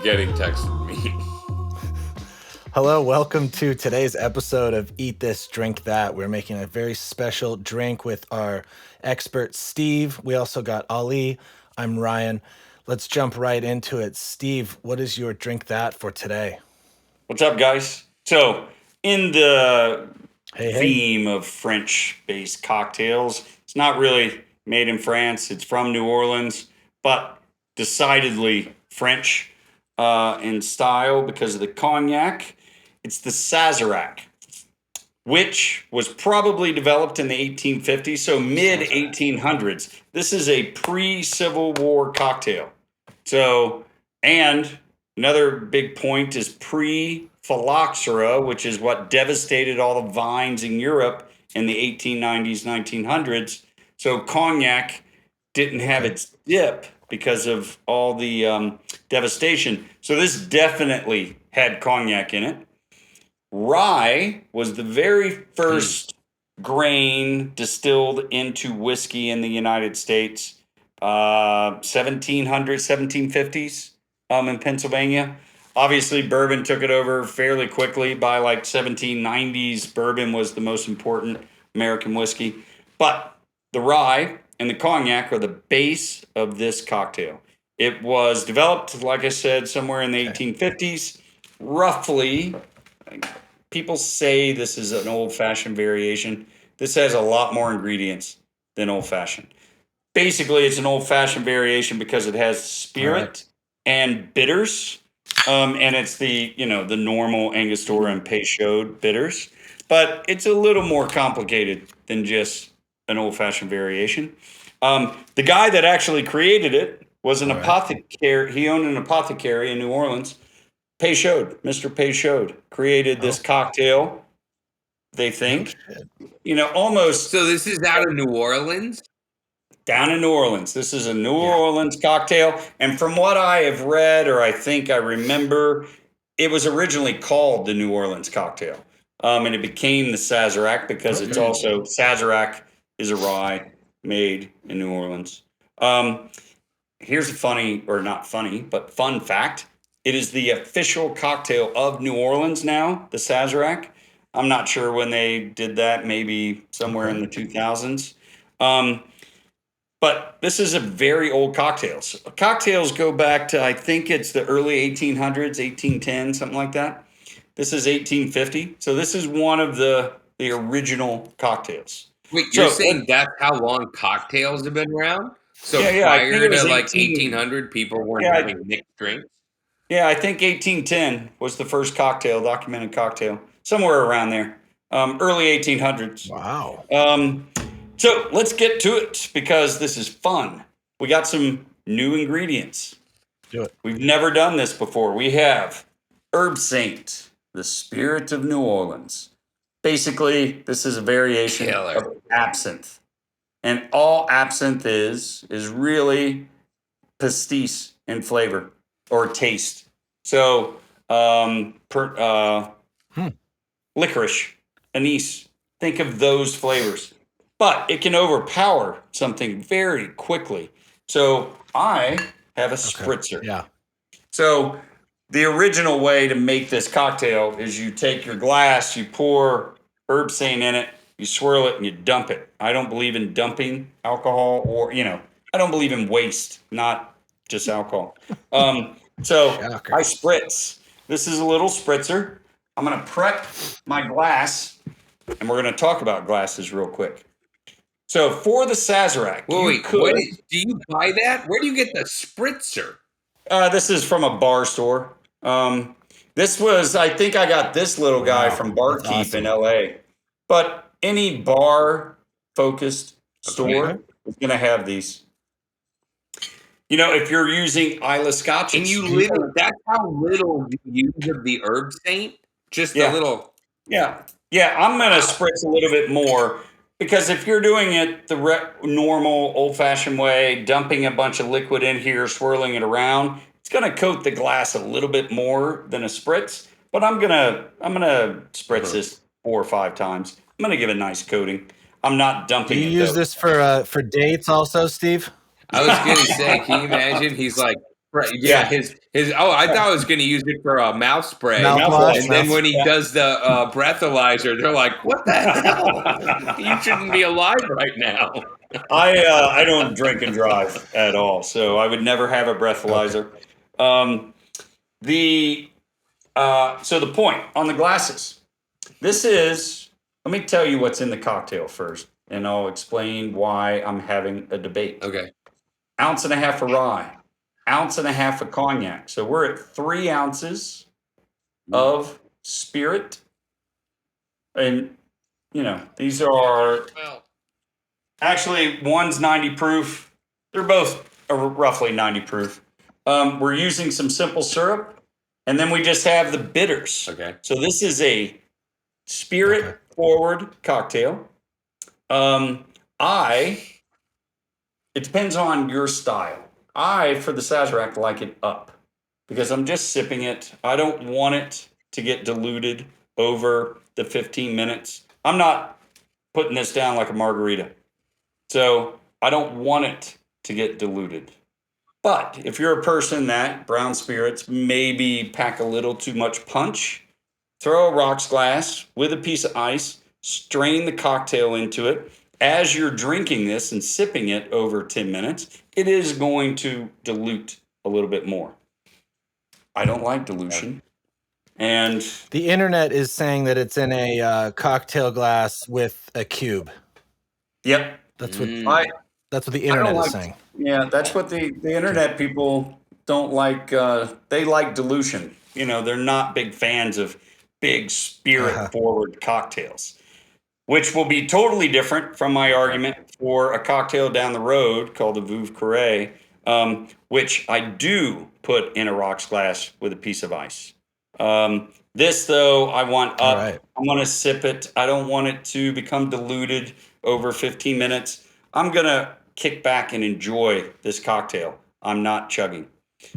getting texted me. Hello, welcome to today's episode of Eat This, Drink That. We're making a very special drink with our expert, Steve. We also got Ali. I'm Ryan. Let's jump right into it. Steve, what is your drink that for today? What's up, guys? So, in the theme of French-based cocktails, it's not really made in France. It's from New Orleans, but decidedly French in style because of the cognac. It's the Sazerac, which was probably developed in the 1850s, so mid-1800s. This is a pre-Civil War cocktail. So, and another big point is pre-phylloxera, which is what devastated all the vines in Europe in the 1890s, 1900s. So cognac didn't have its dip because of all the devastation. So this definitely had cognac in it. Rye was the very first grain distilled into whiskey in the United States, 1750s in Pennsylvania. Obviously, bourbon took it over fairly quickly. By like 1790s, bourbon was the most important American whiskey. But the rye and the cognac are the base of this cocktail. It was developed, like I said, somewhere in the 1850s, roughly. People say this is an old-fashioned variation. This has a lot more ingredients than old-fashioned. Basically, it's an old-fashioned variation because it has spirit and bitters, and it's the normal Angostura and Peychaud bitters. But it's a little more complicated than just an old-fashioned variation. The guy that actually created it was an apothecary. He owned an apothecary in New Orleans. Peychaud, Mr. Peychaud, created this cocktail, they think. Almost. So this is out of New Orleans? Down in New Orleans. This is a New Orleans cocktail. And from what I have read, or I think I remember, it was originally called the New Orleans cocktail. And it became the Sazerac because it's also, Sazerac is a rye made in New Orleans. Here's a funny, or not funny, but fun fact. It is the official cocktail of New Orleans now, the Sazerac. I'm not sure when they did that, maybe somewhere in the 2000s. But this is a very old cocktail. So cocktails go back to, I think it's the early 1800s, 1810, something like that. This is 1850. So this is one of the original cocktails. Wait, you're saying that's how long cocktails have been around? So prior to like 1800, people weren't having mixed drinks? Yeah, I think 1810 was the first documented cocktail, somewhere around there, early 1800s. Wow. So let's get to it because this is fun. We got some new ingredients. Do it. We've never done this before. We have Herb Saint, the spirit of New Orleans. Basically, this is a variation of absinthe. And all absinthe is really pastis in flavor. Or taste. So, licorice, anise, think of those flavors. But it can overpower something very quickly. So, I have a spritzer. Yeah. So, the original way to make this cocktail is you take your glass, you pour Herb Saint in it, you swirl it, and you dump it. I don't believe in dumping alcohol or, I don't believe in waste, not just alcohol. So I spritz. This is a little spritzer. I'm going to prep my glass, and we're going to talk about glasses real quick. So for the Sazerac, do you buy that? Where do you get the spritzer? This is from a bar store. This was, I think I got this little guy from Barkeep in LA. But any bar-focused store is going to have these. If you're using Isla Scotches. And that's how little you use of the Herb Saint? Just a little. Yeah. Yeah, I'm going to spritz a little bit more because if you're doing it the normal old-fashioned way, dumping a bunch of liquid in here, swirling it around, it's going to coat the glass a little bit more than a spritz. But I'm gonna spritz this 4 or 5 times. I'm gonna give it a nice coating. I'm not dumping it. Do you use this for dates also, Steve? I was gonna say, can you imagine? He's like Right. Yeah. His. Oh, I thought I was going to use it for a mouth spray. Mouthwash. And then when he does the breathalyzer, they're like, "What the hell? You shouldn't be alive right now." I don't drink and drive at all, so I would never have a breathalyzer. Okay. So the point on the glasses. This is. Let me tell you what's in the cocktail first, and I'll explain why I'm having a debate. Okay. 1.5 ounces of rye, 1.5 ounces of cognac. So we're at 3 ounces of spirit, and these are actually one's 90 proof. They're both roughly 90 proof. We're using some simple syrup, and then we just have the bitters. Okay. So this is a spirit forward cocktail. It depends on your style. For the Sazerac, like it up because I'm just sipping it. I don't want it to get diluted over the 15 minutes. I'm not putting this down like a margarita. So I don't want it to get diluted. But if you're a person that brown spirits maybe pack a little too much punch, throw a rocks glass with a piece of ice, strain the cocktail into it. As you're drinking this and sipping it over 10 minutes, it is going to dilute a little bit more. I don't like dilution. And the internet is saying that it's in a cocktail glass with a cube. Yep. That's what the internet is saying. Yeah, that's what the internet people don't like. They like dilution. They're not big fans of big spirit forward cocktails. Which will be totally different from my argument for a cocktail down the road called a Veuve Carré, which I do put in a rocks glass with a piece of ice. This, though, I want up. Right. I want to sip it. I don't want it to become diluted over 15 minutes. I'm going to kick back and enjoy this cocktail. I'm not chugging.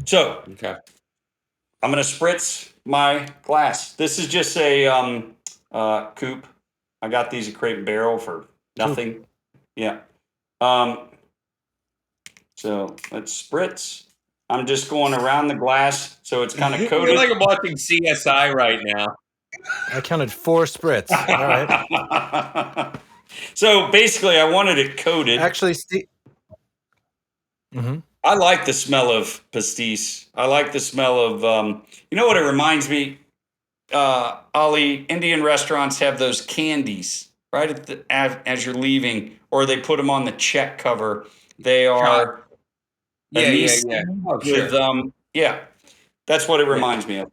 So I'm going to spritz my glass. This is just a coupe. I got these at Crate and Barrel for nothing. Yeah. So let's spritz. I'm just going around the glass so it's kind of coated. You're like I'm watching CSI right now. I counted 4 spritz. All right. So basically, I wanted it coated. Actually, I like the smell of pastis. I like the smell of, you know what it reminds me? Ali, Indian restaurants have those candies right as you're leaving, or they put them on the check cover. They are Oh, sure. That's what it reminds me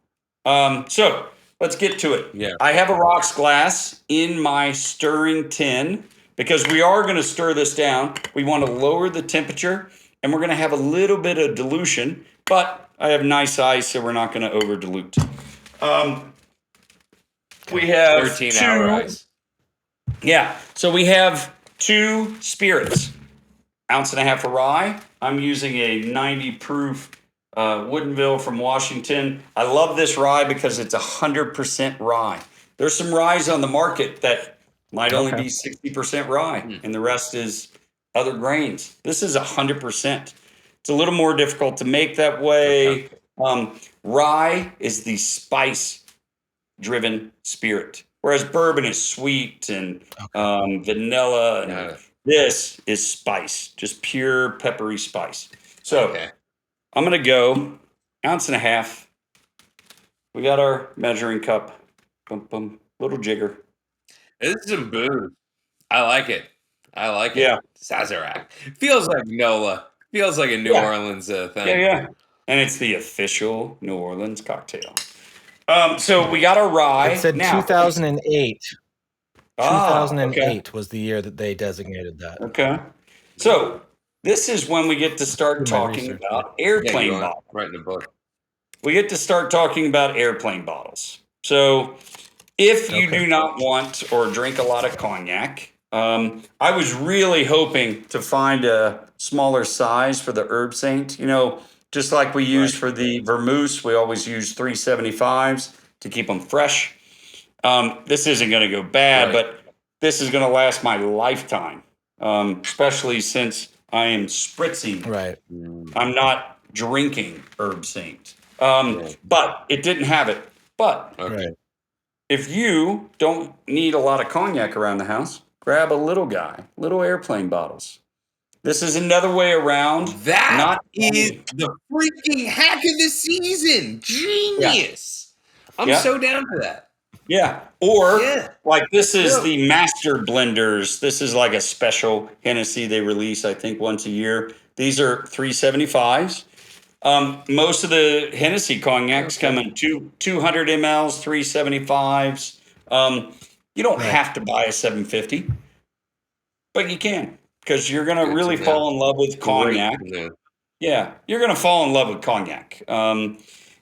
of. So let's get to it. Yeah. I have a rocks glass in my stirring tin because we are going to stir this down. We want to lower the temperature, and we're going to have a little bit of dilution, but I have nice ice, so we're not going to over dilute. We have 13-hour ice. Yeah. So we have 2 spirits. 1.5 ounces of rye. I'm using a 90 proof Woodinville from Washington. I love this rye because it's 100% rye. There's some ryes on the market that might only be 60% rye, and the rest is other grains. This is 100%. It's a little more difficult to make that way. Rye is the spice-driven spirit, whereas bourbon is sweet and vanilla. And this is spice, just pure peppery spice. So I'm going to go 1.5 ounces. We got our measuring cup. Boom, boom, little jigger. This is some booze. I like it. Yeah. Sazerac. Feels like NOLA. Feels like a New Orleans thing. Yeah. And it's the official New Orleans cocktail. So we got our rye. It said now, 2008. 2008 okay. was the year that they designated that. Okay. So this is when we get to start talking about airplane bottles. Right in the book. We get to start talking about airplane bottles. So if you do not want or drink a lot of cognac, I was really hoping to find a smaller size for the Herb Saint. Just like we use for the vermouth, we always use 375s to keep them fresh. This isn't going to go bad, but this is going to last my lifetime, especially since I am spritzing. Right. I'm not drinking herb saint. But it didn't have it. But if you don't need a lot of cognac around the house, grab a little guy, little airplane bottles. This is another way around. That is the freaking hack of the season. Genius. I'm so down for that. Yeah. Or like this is the master blenders. This is like a special Hennessy they release, I think, once a year. These are 375s. Most of the Hennessy cognacs come in 200 mLs, 375s. You don't have to buy a 750, but you can, because you're going to really fall in love with cognac. Yeah, you're going to fall in love with cognac.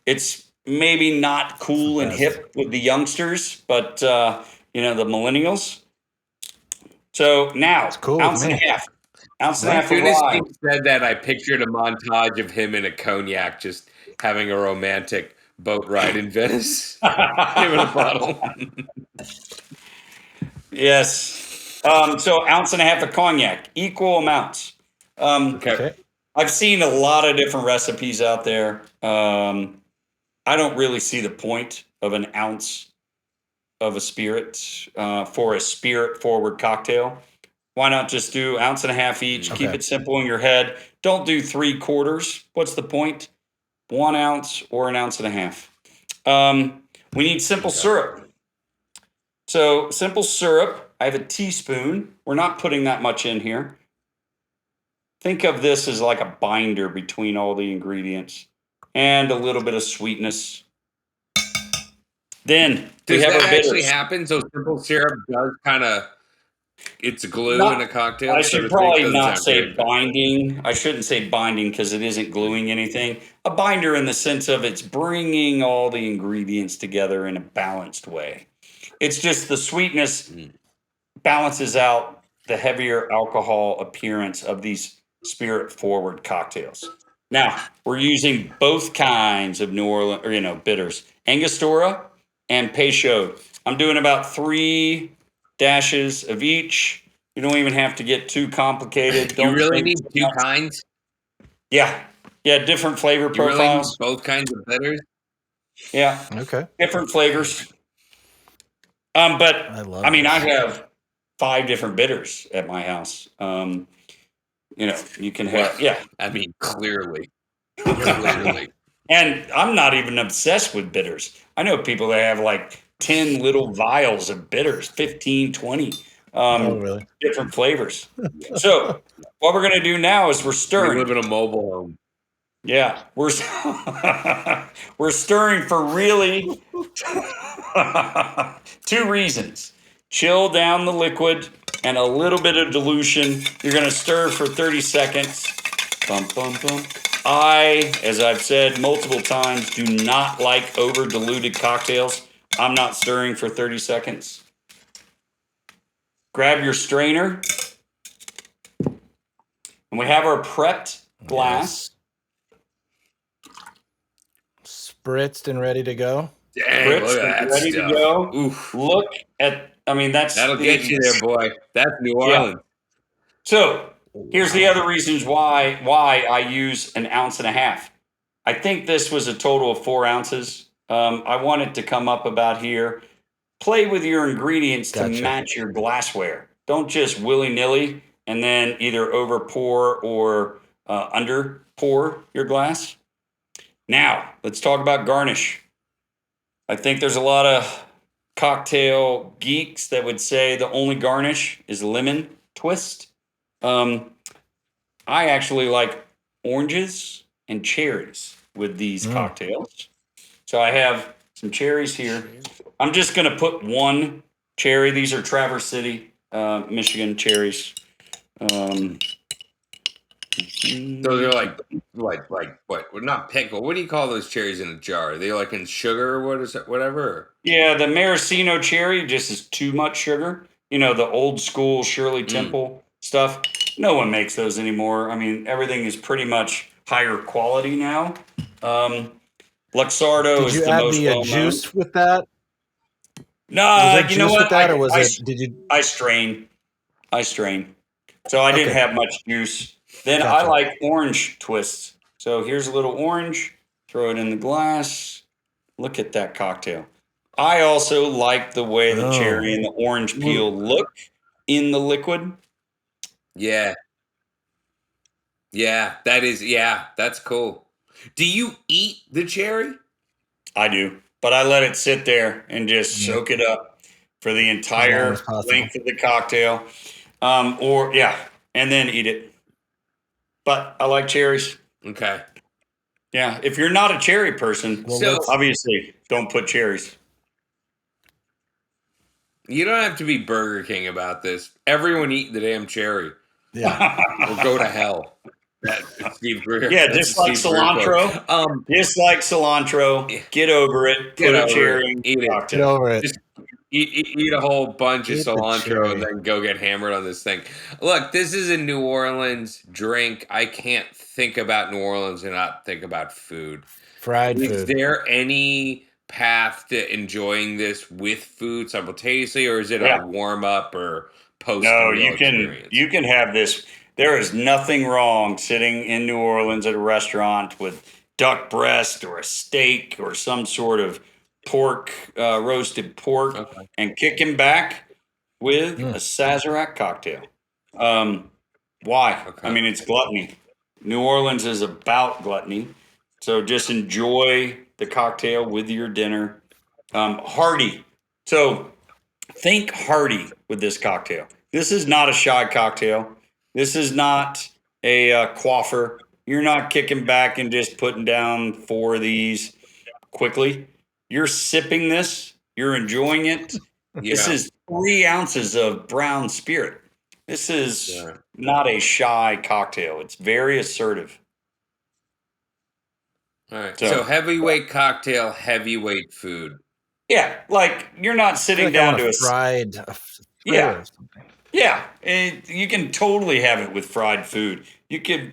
It's maybe not cool and hip with the youngsters, but the millennials. So now, ounce and a half. As soon as you said that, I pictured a montage of him in a cognac, just having a romantic boat ride in Venice. Giving a bottle. Yes. So ounce and a half of cognac, equal amounts. I've seen a lot of different recipes out there. I don't really see the point of an ounce of a spirit for a spirit forward cocktail. Why not just do ounce and a half each? Keep it simple in your head. Don't do 3/4. What's the point? 1 ounce or an ounce and a half. We need simple syrup. So simple syrup, I have a teaspoon. We're not putting that much in here. Think of this as like a binder between all the ingredients and a little bit of sweetness. Then does that actually happen? So simple syrup does kind of, it's glue in a cocktail. I should probably not say binding. I shouldn't say binding because it isn't gluing anything. A binder in the sense of it's bringing all the ingredients together in a balanced way. It's just the sweetness balances out the heavier alcohol appearance of these spirit forward cocktails. Now we're using both kinds of New Orleans, bitters, Angostura and Peychaud. I'm doing about 3 dashes of each. You don't even have to get too complicated. You really need 2 kinds? Yeah, different flavor profiles. Really need both kinds of bitters? Yeah. Okay. Different flavors. But I have 5 different bitters at my house. You can have, clearly. And I'm not even obsessed with bitters. I know people that have like 10 little vials of bitters, 15, 20 different flavors. So what we're going to do now is we're stirring. We live in a mobile home. Yeah, we're stirring for really 2 reasons. Chill down the liquid and a little bit of dilution. You're going to stir for 30 seconds. Bum, bum, bum. As I've said multiple times, do not like over diluted cocktails. I'm not stirring for 30 seconds. Grab your strainer. And we have our prepped glass. Spritzed and ready to go. Dang, look at that ready stuff. To go. Oof. Look at, that'll get you there, boy. That's New Orleans. Yeah. So here's the other reasons why I use an ounce and a half. I think this was a total of 4 ounces. I want it to come up about here. Play with your ingredients to match your glassware. Don't just willy-nilly and then either over pour or under pour your glass. Now, let's talk about garnish. I think there's a lot of cocktail geeks that would say the only garnish is lemon twist. I actually like oranges and cherries with these cocktails. So I have some cherries here. I'm just going to put 1 cherry. These are Traverse City, Michigan cherries. Those are like what? Well, not pickle. What do you call those cherries in a jar? Are they like in sugar or what is it? Whatever. Yeah, the maraschino cherry just is too much sugar. The old school Shirley Temple stuff. No one makes those anymore. Everything is pretty much higher quality now. Luxardo is the most Did you add the juice with that? No, you know what? With that, or was it? Did you? I strain. So I didn't have much juice. Then I like orange twists. So here's a little orange. Throw it in the glass. Look at that cocktail. I also like the way the cherry and the orange peel look in the liquid. Yeah. Yeah, that's cool. Do you eat the cherry? I do, but I let it sit there and just soak it up for the As long entire as possible. length of the cocktail. And then eat it. But I like cherries. Okay. Yeah, if you're not a cherry person, Well, So obviously don't put cherries. you don't have to be Burger King about this. Everyone eat the damn cherry Yeah. or go to hell. That's Steve Greer. Yeah, That's a just like Steve Greer quote. cilantro. Just like cilantro. Get over it. Get Put a over cherry it. in Eat the it. Get cocktail. over it. Just eat a whole bunch of Eat the cilantro and cherry. then go get hammered on this thing. Look, this is a New Orleans drink. I can't think about New Orleans and not think about food. Fried Is food. there any path to enjoying this with food simultaneously, or is it Yeah. a warm up or post No, meal you experience? can have this. There is nothing wrong sitting in New Orleans at a restaurant with duck breast or a steak or some sort of pork, roasted pork, Okay. and kicking back with a Sazerac cocktail. Why? I Okay. mean, it's gluttony. New Orleans is about gluttony. So just enjoy the cocktail with your dinner. Hearty. So think hearty with this cocktail. This is not a shy cocktail. This is not a quaffer. You're not kicking back and just putting down 4 of these quickly. You're sipping this. You're enjoying it. This Yeah. is 3 ounces of brown spirit. This is Yeah. not a shy cocktail. It's very assertive. All right. So, So heavyweight cocktail, heavyweight food. yeah, like you're not I feel sitting like I down want to a a fried yeah, or something. yeah. You can totally have it with fried food. You could.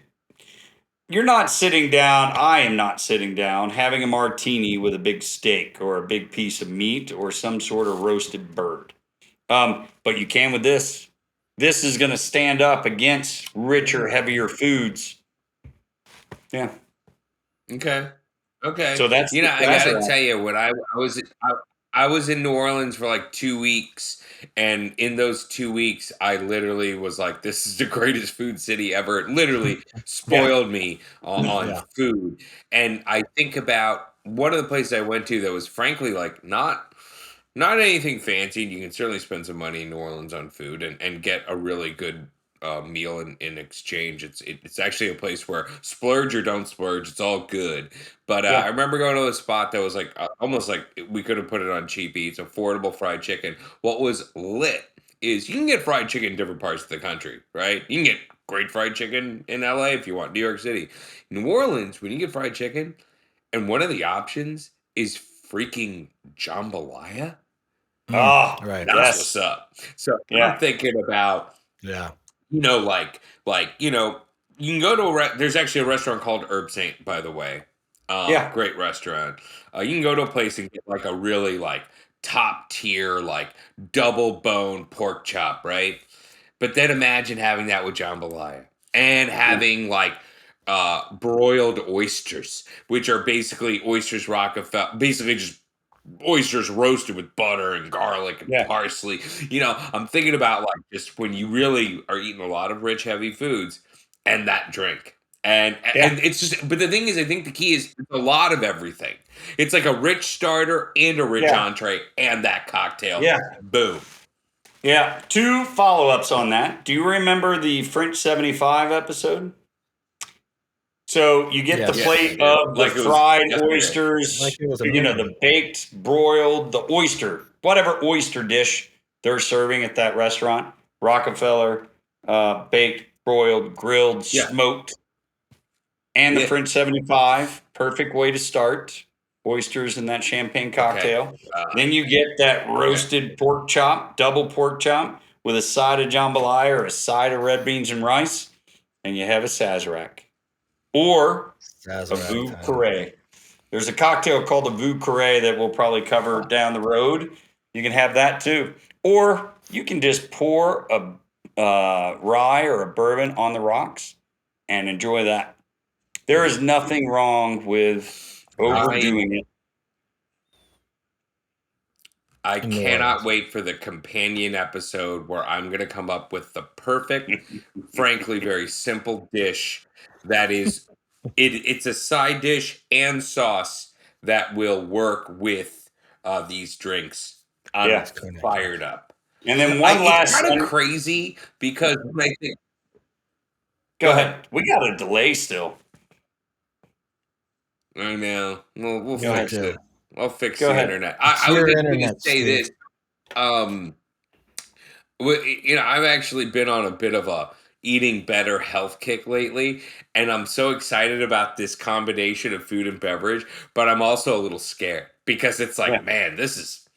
You're not sitting down. I am not sitting down having a martini with a big steak or a big piece of meat or some sort of roasted bird. But you can with this. This is going to stand up against richer, heavier foods. Yeah. Okay. Okay. So that's You the know, I gotta Sazerac. tell you, when I was in New Orleans for like 2 weeks, and in those 2 weeks, I literally was like, "This is the greatest food city ever." It literally Yeah. spoiled me on Yeah. food, and I think about one of the places I went to that was frankly like not anything fancy. You can certainly spend some money in New Orleans on food and get a really good meal in exchange. It's actually a place where splurge or don't splurge, it's all good. But I Yeah. remember going to a spot that was like almost like we could have put it on cheap eats, affordable fried chicken. What was lit is you can get fried chicken in different parts of the country, right? You can get great fried chicken in LA if you want, New York City. New Orleans, when you get fried chicken, and one of the options is freaking jambalaya. Oh, Right. That's what's yes. up. So I'm Yeah. thinking about, Yeah. like you can go to there's actually a restaurant called Herb Saint, by the way. Yeah. Great restaurant. You can go to a place and get like a really like top tier like double bone pork chop, right? But then imagine having that with jambalaya and having like broiled oysters, which are basically oysters Rockefeller, basically just oysters roasted with butter and garlic and Yeah. parsley. I'm thinking about like just when you really are eating a lot of rich, heavy foods and that drink. Yeah. And it's just, but the thing is, I think the key is it's a lot of everything. It's like a rich starter and a rich Yeah. entree and that cocktail. Yeah. Boom. Yeah. 2 follow-ups on that. Do you remember the French 75 episode? So you get the Yes. Yes, I plate do. of the Like it was fried yesterday. Like oysters, it was a the movie. baked, broiled, the oyster, whatever oyster dish they're serving at that restaurant. Rockefeller, baked, broiled, grilled, Yeah. smoked, and the Yeah. French 75. Perfect way to start. Oysters and that champagne Okay. cocktail. Then you get that roasted pork chop, double pork chop with a side of jambalaya or a side of red beans and rice, and you have a Sazerac or a Sazerac Veuve time. Carré. There's a cocktail called the Veuve Carré that we'll probably cover down the road. You can have that too. Or you can just pour a rye or a bourbon on the rocks and enjoy that. There is nothing wrong with overdoing it. I In New cannot Orleans. wait for the companion episode where I'm going to come up with the perfect, frankly, very simple dish that is it's a side dish and sauce that will work with these drinks. I'm Yeah. fired up. And then one It's last. kind of crazy because when I think, Go ahead. We got a delay still. I know. We'll Go ahead. fix it. I'll fix Go the ahead. internet. It's I was your just going to internet, say Steve. this. Well, I've actually been on a bit of a eating better health kick lately, and I'm so excited about this combination of food and beverage, but I'm also a little scared because it's like, Yeah. man, this is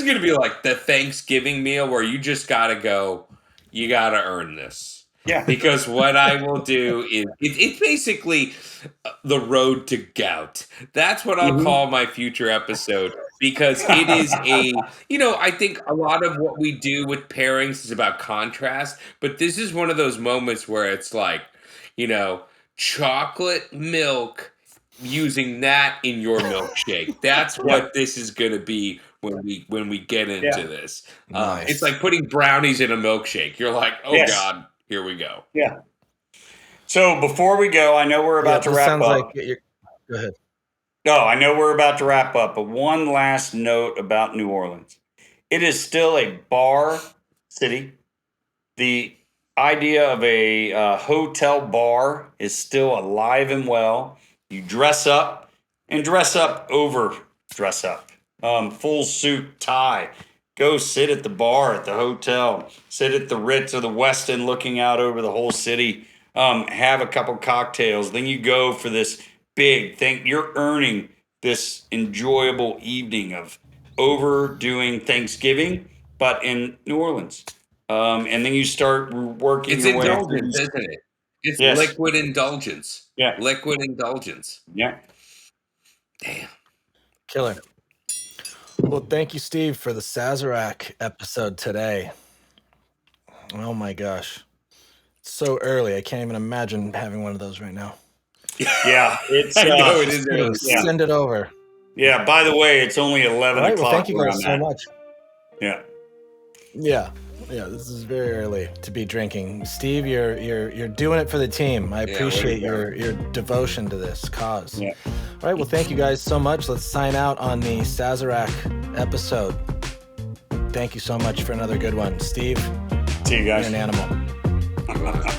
going to be like the Thanksgiving meal where you just got to go, you got to earn this. Yeah. Because what I will do is it's basically the road to gout. That's what I'll Mhm. call my future episode because it is I think a lot of what we do with pairings is about contrast, but this is one of those moments where it's like, chocolate milk using that in your milkshake. That's what this is going to be when we get into Yeah. this. Nice. It's like putting brownies in a milkshake. You're like, oh Yes. God, here we go. Yeah. So before we go, I know we're about to this wrap sounds up. like go ahead. No, I know we're about to wrap up, but one last note about New Orleans. It is still a bar city. The idea of a hotel bar is still alive and well. You dress up and dress up over dress up. Full suit, tie. Go sit at the bar at the hotel. Sit at the Ritz or the Westin looking out over the whole city. Have a couple cocktails. Then you go for this big thing. You're earning this enjoyable evening of overdoing Thanksgiving, but in New Orleans. And then you start working It's your way through indulgence, these. isn't it? It's Yes. liquid indulgence. Yeah. Liquid indulgence. Yeah. Damn. Killer. Well, thank you, Steve, for the Sazerac episode today. Oh my gosh. It's so early. I can't even imagine having one of those right now. Yeah. It's I know it is Kidding. early. Yeah. Send it over. Yeah. By the way, it's only 11 All right. Well, o'clock. thank you where guys I'm so at. much. Yeah. Yeah, this is very early to be drinking. Steve, you're doing it for the team. I appreciate your devotion to this cause. Yeah. All right, well, thank you guys so much. Let's sign out on the Sazerac episode. Thank you so much for another good one. Steve, See you you're guys. an animal.